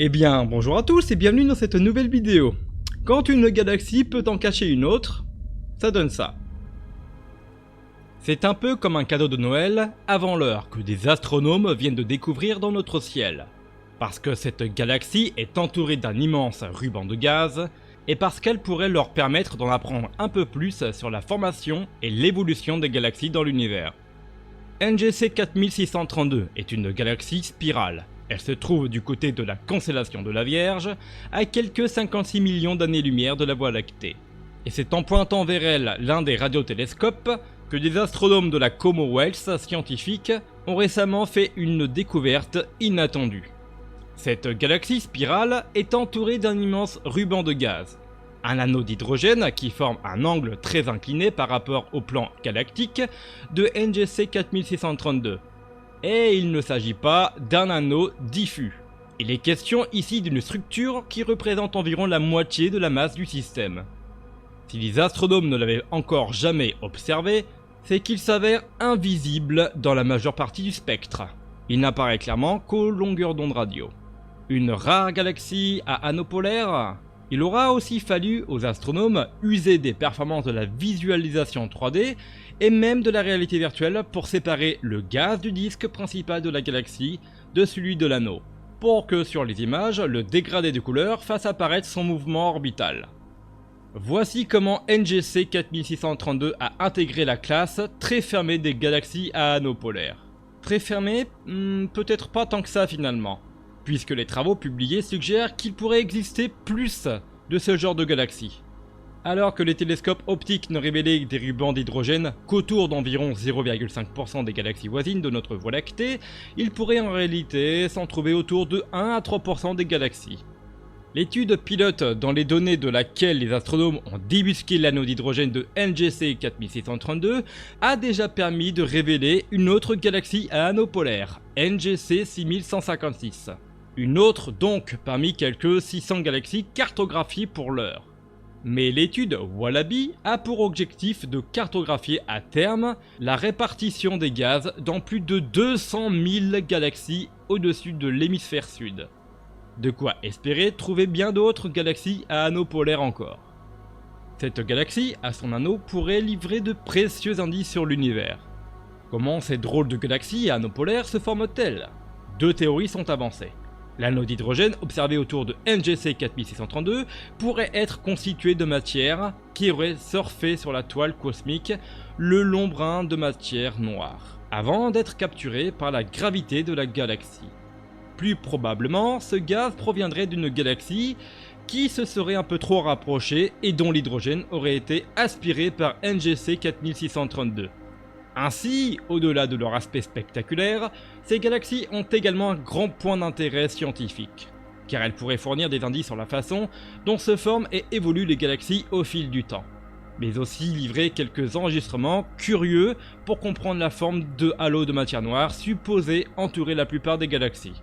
Eh bien, bonjour à tous et bienvenue dans cette nouvelle vidéo. Quand une galaxie peut en cacher une autre, ça donne ça. C'est un peu comme un cadeau de Noël avant l'heure que des astronomes viennent de découvrir dans notre ciel. Parce que cette galaxie est entourée d'un immense ruban de gaz, et parce qu'elle pourrait leur permettre d'en apprendre un peu plus sur la formation et l'évolution des galaxies dans l'univers. NGC 4632 est une galaxie spirale. Elle se trouve du côté de la constellation de la Vierge, à quelques 56 millions d'années-lumière de la Voie lactée. Et c'est en pointant vers elle l'un des radiotélescopes que des astronomes de la Commonwealth scientifique ont récemment fait une découverte inattendue. Cette galaxie spirale est entourée d'un immense ruban de gaz, un anneau d'hydrogène qui forme un angle très incliné par rapport au plan galactique de NGC 4632. Et il ne s'agit pas d'un anneau diffus. Il est question ici d'une structure qui représente environ la moitié de la masse du système. Si les astronomes ne l'avaient encore jamais observé, c'est qu'il s'avère invisible dans la majeure partie du spectre. Il n'apparaît clairement qu'aux longueurs d'onde radio. Une rare galaxie à anneau polaire? Il aura aussi fallu aux astronomes user des performances de la visualisation 3D et même de la réalité virtuelle pour séparer le gaz du disque principal de la galaxie de celui de l'anneau, pour que sur les images, le dégradé de couleur fasse apparaître son mouvement orbital. Voici comment NGC 4632 a intégré la classe très fermée des galaxies à anneau polaire. Très fermée? Peut-être pas tant que ça finalement, puisque les travaux publiés suggèrent qu'il pourrait exister plus de ce genre de galaxies. Alors que les télescopes optiques ne révélaient des rubans d'hydrogène qu'autour d'environ 0,5% des galaxies voisines de notre Voie lactée, il pourrait en réalité s'en trouver autour de 1 à 3% des galaxies. L'étude pilote dans les données de laquelle les astronomes ont débusqué l'anneau d'hydrogène de NGC 4632 a déjà permis de révéler une autre galaxie à anneau polaire, NGC 6156. Une autre donc parmi quelques 600 galaxies cartographiées pour l'heure. Mais l'étude Wallaby a pour objectif de cartographier à terme la répartition des gaz dans plus de 200 000 galaxies au-dessus de l'hémisphère sud. De quoi espérer trouver bien d'autres galaxies à anneau polaire encore. Cette galaxie, à son anneau, pourrait livrer de précieux indices sur l'univers. Comment ces drôles de galaxies à anneau polaire se forment-elles? Deux théories sont avancées. L'anneau d'hydrogène observé autour de NGC 4632 pourrait être constitué de matière qui aurait surfé sur la toile cosmique le long brin de matière noire, avant d'être capturé par la gravité de la galaxie. Plus probablement, ce gaz proviendrait d'une galaxie qui se serait un peu trop rapprochée et dont l'hydrogène aurait été aspiré par NGC 4632. Ainsi, au-delà de leur aspect spectaculaire, ces galaxies ont également un grand point d'intérêt scientifique, car elles pourraient fournir des indices sur la façon dont se forment et évoluent les galaxies au fil du temps, mais aussi livrer quelques enregistrements curieux pour comprendre la forme de halos de matière noire supposés entourer la plupart des galaxies.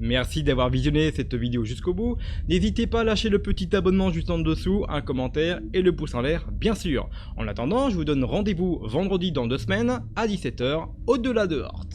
Merci d'avoir visionné cette vidéo jusqu'au bout, n'hésitez pas à lâcher le petit abonnement juste en dessous, un commentaire et le pouce en l'air bien sûr. En attendant, je vous donne rendez-vous vendredi dans 2 semaines à 17 h au-delà de Hort.